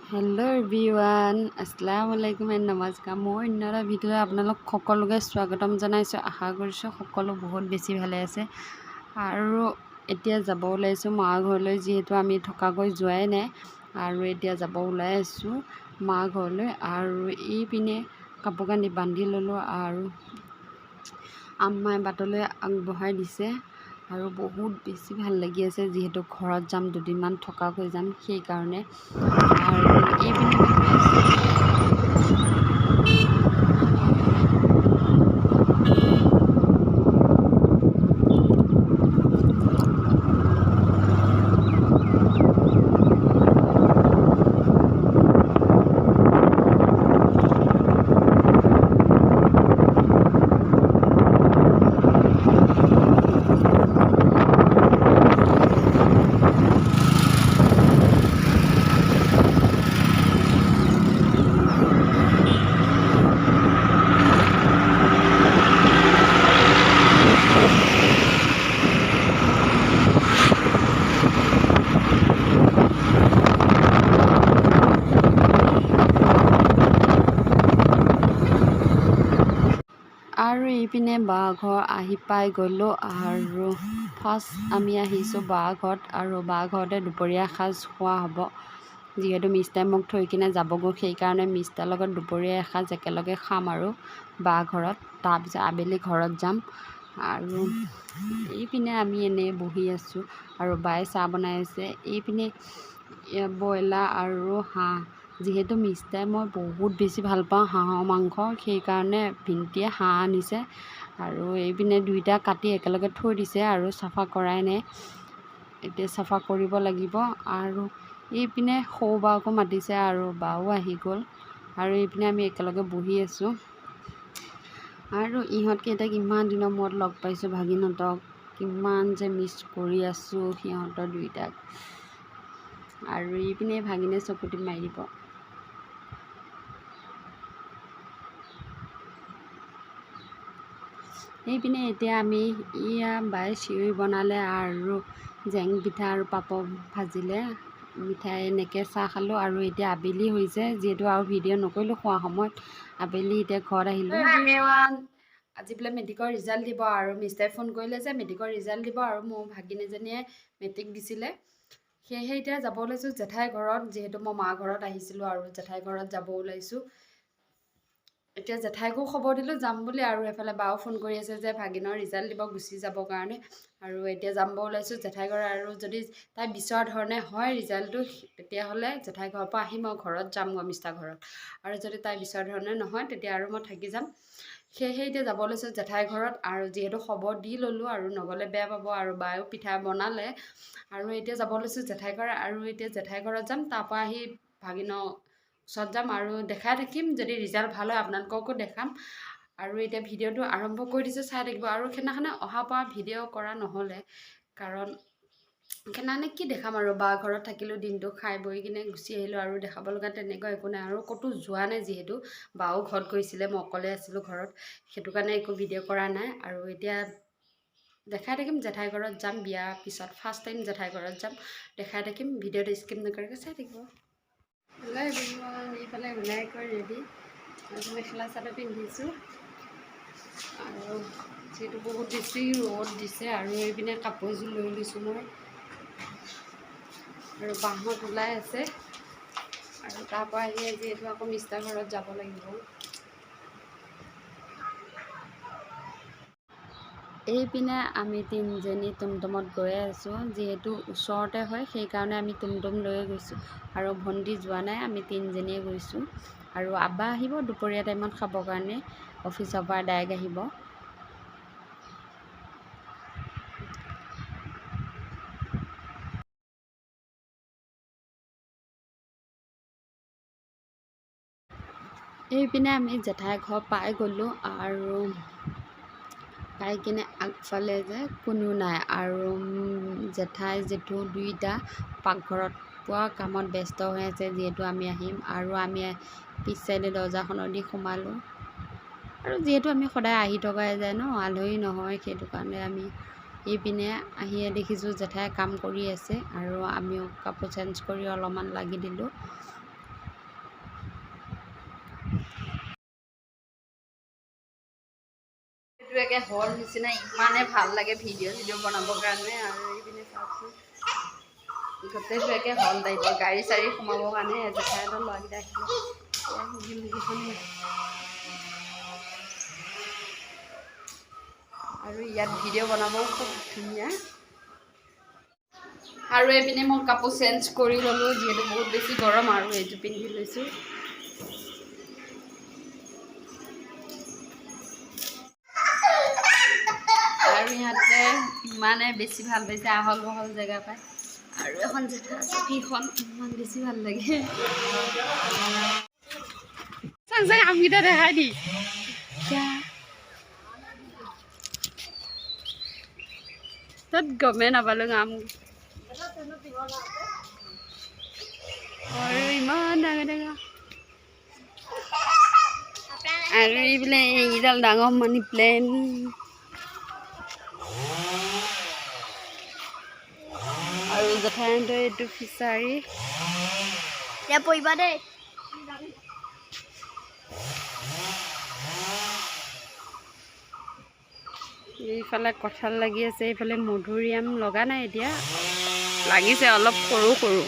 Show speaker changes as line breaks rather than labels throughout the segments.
Hello' everyone, আসসালামু আলাইকুম and নমস্কাৰ। মই অন্য এটা ভিডিঅ'লৈ আপোনালোক সকলোকে স্বাগতম জনাইছোঁ। আশা কৰিছোঁ সকলো বহুত বেছি ভালে আছে। আৰু এতিয়া যাব ওলাইছোঁ মাৰ ঘৰলৈ, যিহেতু আমি থকাকৈ যোৱাই নাই। আৰু এতিয়া যাব ওলাই আছোঁ মাৰ ঘৰলৈ। আৰু এইপিনে কাপোৰ কানি বান্ধি ল'লোঁ আৰু আম্মাই বাটলৈ আগবঢ়াই দিছে। আৰু বহুত বেছি ভাল লাগি আছে, যিহেতু ঘৰত যাম, দুদিনমান থকাকৈ যাম, সেইকাৰণে। আৰু এইপিনে আমি গৈ আছোঁ। আৰু এইপিনে বা ঘৰ আহি পাই গ'লোঁ। আৰু ফাৰ্ষ্ট আমি আহিছোঁ বা ঘৰত, আৰু বা ঘৰতে দুপৰীয়া সাঁজ খোৱা হ'ব। যিহেতু মিষ্টাই মোক থৈ কিনে যাবগৈ, সেইকাৰণে মিষ্টাৰ লগত দুপৰীয়া এসাঁজ একেলগে খাম আৰু বা ঘৰত। তাৰপিছত আবেলি ঘৰত যাম। আৰু এইপিনে আমি এনেই বহি আছোঁ আৰু বায়ে চাহ বনাই আছে। এইপিনে ব্ৰইলাৰ আৰু হাঁহ, যিহেতু মিষ্টাই মই বহুত বেছি ভাল পাওঁ হাঁহৰ মাংস, সেইকাৰণে ভিনটিয়ে হাঁহ আনিছে। আৰু এইপিনে দুইটা কাটি একেলগে থৈ দিছে আৰু চাফা কৰাই নাই, এতিয়া চাফা কৰিব লাগিব। আৰু এইপিনে সৰু বাকো মাতিছে আৰু বাও আহি গ'ল। আৰু এইপিনে আমি একেলগে বহি আছোঁ। আৰু ইহঁতকেইটাক ইমান দিনৰ মূৰত লগ পাইছোঁ, ভাগিনহঁতক কিমান যে মিছ কৰি আছোঁ সিহঁতৰ দুইটাক। আৰু এইপিনে ভাগিনে চকুটি মাৰি দিব। এইপিনে এতিয়া আমি বাই চিঞৰি বনালে আৰু জেং পিঠা আৰু পাপৰ ভাজিলে, মিঠাই এনেকৈ চাহ খালোঁ। আৰু এতিয়া আবেলি হৈছে, যিহেতু আৰু ভিডিঅ' নকৰিলোঁ খোৱা সময়ত। আবেলি এতিয়া ঘৰত আহিলোঁ। আজি বোলে মেট্ৰিকৰ ৰিজাল্ট দিব, আৰু মিষ্টাৰে ফোন কৰিলে যে মেট্ৰিকৰ ৰিজাল্ট দিব, আৰু মোৰ ভাগিনজনীয়ে মেট্ৰিক দিছিলে। সেয়েহে এতিয়া যাব ওলাইছোঁ জেঠাই ঘৰত, যিহেতু মই মাৰ ঘৰত আহিছিলোঁ আৰু জেঠাই ঘৰত যাব ওলাইছোঁ। এতিয়া জেঠাইকো খবৰ দিলোঁ যাম বুলি, আৰু এফালে বাও ফোন কৰি আছে যে ভাগিনৰ ৰিজাল্ট দিব, গুচি যাবৰ কাৰণে। আৰু এতিয়া যাব ওলাইছোঁ জেঠাই ঘৰ। আৰু যদি তাই বিচৰা ধৰণে হয় ৰিজাল্টটো, তেতিয়াহ'লে জেঠাই ঘৰৰ পৰা আহি মই ঘৰত যামগৈ মিষ্টাৰ ঘৰত। আৰু যদি তাই বিচৰা ধৰণে নহয়, তেতিয়া আৰু মই থাকি যাম। সেয়েহে এতিয়া যাব লৈছোঁ জেঠাই ঘৰত। আৰু যিহেতু খবৰ দি ল'লোঁ, আৰু নগ'লে বেয়া পাব, আৰু বায়েও পিঠা বনালে। আৰু এতিয়া যাব লৈছোঁ জেঠাই ঘৰ। আৰু এতিয়া জেঠাই ঘৰত যাম, তাৰপৰা আহি ভাগিনৰ ওচৰত যাম আৰু দেখাই থাকিম। যদি ৰিজাল্ট ভাল হয় আপোনালোককো দেখাম। আৰু এতিয়া ভিডিঅ'টো আৰম্ভ কৰি দিছোঁ, চাই থাকিব। আৰু সেইদিনাখনে অহাৰ পৰা ভিডিঅ' কৰা নহ'লে, কাৰণ সেইদিনাখনে কি দেখাম আৰু বা ঘৰত থাকিলোঁ, দিনটো খাই বৈ কিনে গুচি আহিলোঁ। আৰু দেখাব লগা তেনেকুৱা একো নাই, আৰু ক'তো যোৱা নাই, যিহেতু বাও ঘৰত গৈছিলে, মই অকলে আছিলোঁ ঘৰত, সেইটো কাৰণে একো ভিডিঅ' কৰা নাই। আৰু এতিয়া দেখাই থাকিম জেঠাই ঘৰত যাম বিয়াৰ পিছত, ফাৰ্ষ্ট টাইম জেঠাই ঘৰত যাম, দেখাই থাকিম। ভিডিঅ'টো স্কিপ নকৰাকৈ চাই থাকিব। হেল্ল' এভৰিৱান, এইফালে ওলাই গৈ ৰেডি, আৰু মেখেলা চাদৰ পিন্ধিছোঁ। আৰু যিহেতু বহুত বেছি ৰ'দ দিছে, আৰু এইপিনে কাপোৰ এযোৰ লৈ লৈছোঁ মই। আৰু বাহঁত ওলাই আছে। আৰু তাৰপৰা আহি যিহেতু আকৌ মিষ্টাৰ ঘৰত যাব লাগিব। এইপিনে আমি তিনিজনী টমটমত গৈয়ে আছোঁ, যিহেতু ওচৰতে হয়, সেইকাৰণে আমি টমটম লৈয়ে গৈছোঁ। আৰু ভণ্টি যোৱা নাই, আমি তিনিজনীয়ে গৈছোঁ। আৰু আব্বা আহিব দুপৰীয়া টাইমত খাবৰ কাৰণে, অফিচৰ পৰা ডাইৰেক্ট আহিব। এইপিনে আমি জেঠাই ঘৰ পাই গ'লোঁ। আৰু পাই কিনে আগফালে যে কোনো নাই, আৰু জেঠাই জেঠু দুইটা পাকঘৰত পোৱা কামত ব্যস্ত হৈ আছে, যিহেতু আমি আহিম। আৰু আমি পিছ চাইডে দৰ্জাখনৰ দি সোমালোঁ। আৰু যিহেতু আমি সদায় আহি থকাই যায় ন, আলহী নহয়, সেইটো কাৰণে আমি এইপিনে আহিয়ে দেখিছোঁ জেঠাই কাম কৰি আছে। আৰু আমিও কাপোৰ চেঞ্জ কৰি অলপমান লাগি দিলোঁ। এইটো একে হল নিচিনা ইমানে ভাল লাগে ভিডিঅ' বনাবৰ কাৰণে। আৰু এইপিনে চাওকচোন গোটেইটো একে হল টাইপৰ, গাড়ী চাড়ী সোমাবৰ কাৰণে জেঠাইহঁতৰ ল'ৰাকেইটা আহিলে। আৰু ইয়াত ভিডিঅ' বনাবও খুব ধুনীয়া। আৰু এইপিনে মই কাপোৰ চেঞ্জ কৰি ল'লোঁ, যিহেতু বহুত বেছি গৰম। আৰু এইটো পিন্ধি লৈছোঁ। আৰু ইহঁতে ইমানে বেছি ভাল পাইছে আহল বহল জেগা পায়। আৰু এখন জেঠা চকীখন ইমান বেছি ভাল লাগে। চাং আমকেইটা দেখাই দি তাত গমেই নাপালোঁ আম। আৰু ইমান ডাঙৰ ডাঙৰ। আৰু এইবিলাক এইডাল ডাঙৰ মানি প্লেণ্ট। আৰু জেঠাইহঁতৰ এইটো ফিচাৰী। এতিয়া পৰিবা দেই। এইফালে কঁঠাল লাগি আছে, এইফালে মধুৰিআম লগা নাই এতিয়া, লাগিছে অলপ সৰু সৰু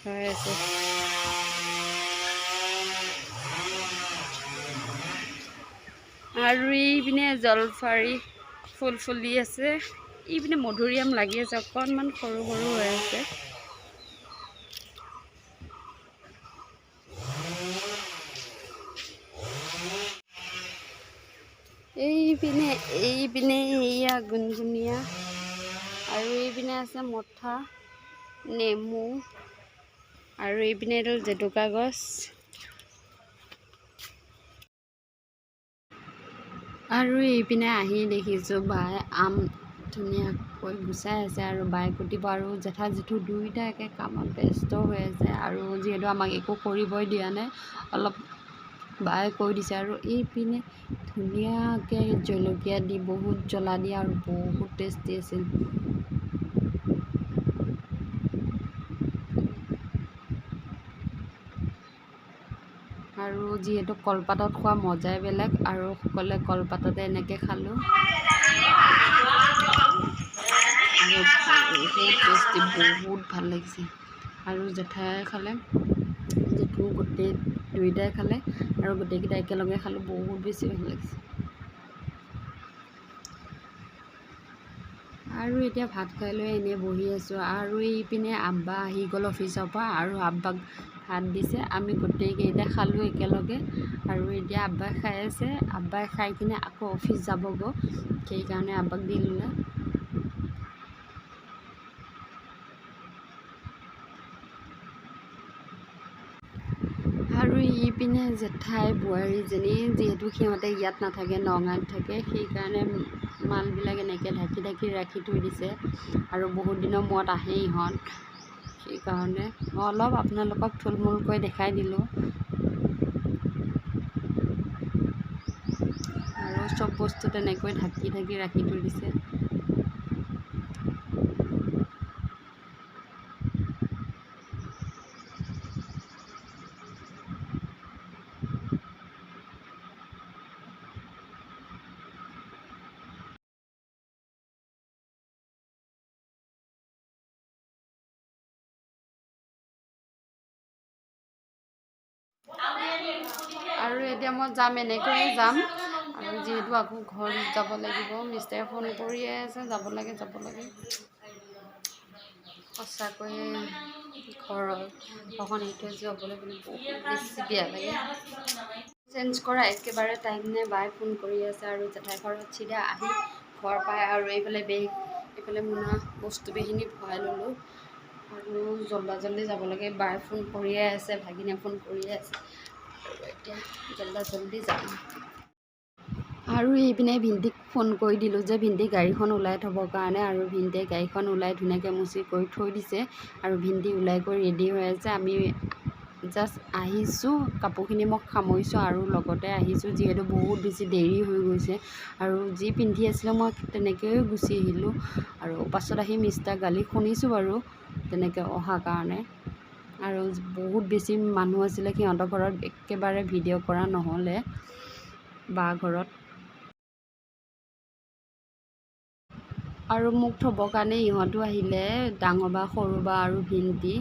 হৈ আছে। আৰু এইপিনে জলফাৰী ফুল ফুলি আছে, এইপিনে মধুৰিআম লাগি আছে, অকণমান সৰু সৰু হৈ আছে। এইপিনে এইয়া গুণগুণীয়া। আৰু এইপিনে আছে মঠা, নেমু। আৰু এইপিনে এডাল জেতুকা গছ। আৰু এইপিনে আহি দেখিছোঁ বাই আম ধুনীয়াকৈ গুচাই আছে আৰু বাই কুটিব। আৰু জেঠা জেঠু দুয়োটাকে কামত ব্যস্ত হৈ আছে। আৰু যিহেতু আমাক একো কৰিবই দিয়া নাই, অলপ বাই কৈ দিছে। আৰু এইপিনে ধুনীয়াকৈ জলকীয়া দি, বহুত জ্বলা দিয়ে আৰু বহুত টেষ্টি আছিল। আৰু যিহেতু কলপাতত খোৱা মজাই বেলেগ, আৰু সকলোৱে কলপাততে এনেকৈ খালোঁ। আৰু বহুত টেষ্টি, বহুত ভাল লাগিছে। আৰু জেঠাই খালে, জেঠু গোটেই দুয়োটাই খালে, আৰু গোটেইকেইটা একেলগে খালোঁ, বহুত বেছি ভাল লাগিছে। আৰু এতিয়া ভাত খাই লৈ এনেই বহি আছোঁ। আৰু এইপিনে আব্বা আহি গ'ল অফিচৰ পৰা, আৰু আব্বাক ভাত দিছে, আমি গোটেইকেইটা খালোঁ একেলগে। আৰু এতিয়া আব্বাই খাই আছে, আব্বাই খাই কিনে আকৌ অফিচ যাবগৈ, সেইকাৰণে আব্বাক দি ল'লে। আৰু ইপিনে জেঠাই বোৱাৰীজনী, যিহেতু সিহঁতে ইয়াত নাথাকে, নগাঁৱত থাকে, সেইকাৰণে মালবিলাক এনেকৈ ঢাকি ঢাকি ৰাখি থৈ দিছে। আৰু বহুত দিনৰ মূৰত আহে ইহঁত, সেইকাৰণে মই অলপ আপোনালোকক থুলমূলকৈ দেখাই দিলোঁ। আৰু চব বস্তু তেনেকৈ ঢাকি ঢাকি ৰাখি থৈ দিছে। আৰু এতিয়া মই যাম, এনেকৈয়ে যাম। আৰু যিহেতু আকৌ ঘৰ যাব লাগিব, মিষ্টাৰে ফোন কৰিয়ে আছে, যাব লাগে যাব লাগে। সঁচাকৈয়ে ঘৰৰ এখন এৰি থৈ যাবলৈ মানে বহুত বেছি বেয়া লাগে। চেঞ্জ কৰা একেবাৰে টাইম নাই, বাই ফোন কৰি আছে। আৰু জেঠাই ঘৰত চিধা আহি ঘৰ পায়। আৰু এইফালে বেগ, এইফালে মোনা বস্তু বেগখিনি ভৰাই ল'লোঁ। আৰু জল্দি যাব লাগে, বাই ফোন কৰিয়ে আছে, ভাগিনে ফোন কৰিয়ে আছে। আৰু এতিয়া জল্দি যাম। আৰু এইপিনে ভিন্দিক ফোন কৰি দিলোঁ যে ভিন্দি গাড়ীখন ওলাই থ'বৰ কাৰণে। আৰু ভিন্দিয়ে গাড়ীখন ওলাই ধুনীয়াকৈ মুচি কৰি থৈ দিছে। আৰু ভিন্দি ওলাই কৰি ৰেডি হৈ আছে। আমি জাষ্ট আহিছোঁ, কাপোৰখিনি মই সামৰিছোঁ আৰু লগতে আহিছোঁ, যিহেতু বহুত বেছি দেৰি হৈ গৈছে। আৰু যি পিন্ধি আছিলোঁ মই তেনেকৈয়ে গুচি আহিলোঁ। আৰু পাছত আহি মিষ্টাৰ গালি শুনিছোঁ বাৰু তেনেকৈ অহাৰ কাৰণে। আৰু বহুত বেছি মানুহ আছিলে, সিহঁতৰ ঘৰত একেবাৰে ভিডিঅ' কৰা নহ'লে বা ঘৰত। আৰু মোক থ'বৰ কাৰণে ইহঁতো আহিলে, ডাঙৰ বা সৰু বা আৰু ভিনটি।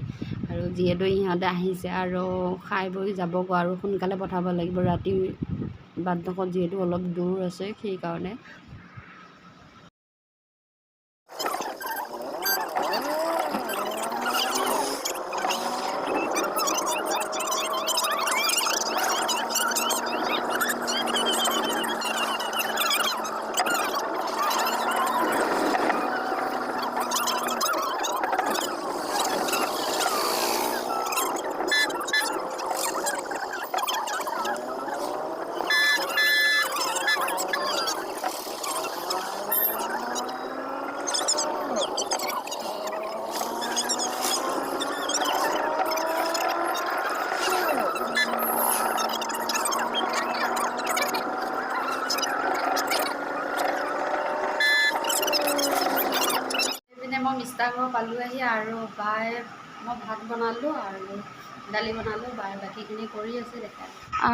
আৰু যিহেতু ইহঁতে আহিছে আৰু খাই বৈ যাবগৈ আৰু সোনকালে পঠাব লাগিব, ৰাতি বাটডোখৰত যিহেতু অলপ দূৰ আছে সেইকাৰণে। মই মিষ্টাৰ ঘৰ পালোঁ আহি, আৰু বাই মই ভাত বনালোঁ আৰু দালি বনালোঁ, বাই বাকীখিনি কৰি আছে দেখা।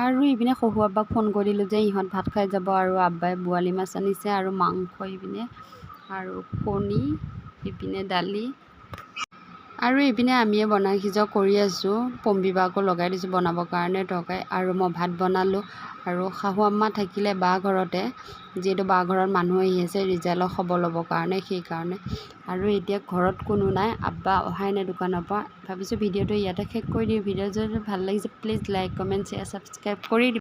আৰু ইপিনে শহু আব্বাক ফোন কৰি দিলোঁ যে ইহঁত ভাত খাই যাব, আৰু আব্বাই বোৱালি মাছ আনিছে আৰু মাংস ইপিনে আৰু কণী, ইপিনে দালি। আৰু ইপিনে আমিয়ে বনাই সিজোৱা কৰি আছোঁ, পম্পীবাকো লগাই দিছোঁ বনাবৰ কাৰণে তৰকাৰী। আৰু মই ভাত বনালোঁ। আৰু শাহু আম্মা থাকিলে বা ঘৰতে, যিহেতু বা ঘৰত মানুহ আহি আছে ৰিজাল্টৰ খবৰ ল'বৰ কাৰণে, সেইকাৰণে। আৰু এতিয়া ঘৰত কোনো নাই, আব্বা অহাই নাই দোকানৰ পৰা। ভাবিছোঁ ভিডিঅ'টো ইয়াতে শেষ কৰি দিওঁ। ভিডিঅ' যদি ভাল লাগিছে please like, comment, share, subscribe কৰি দিব।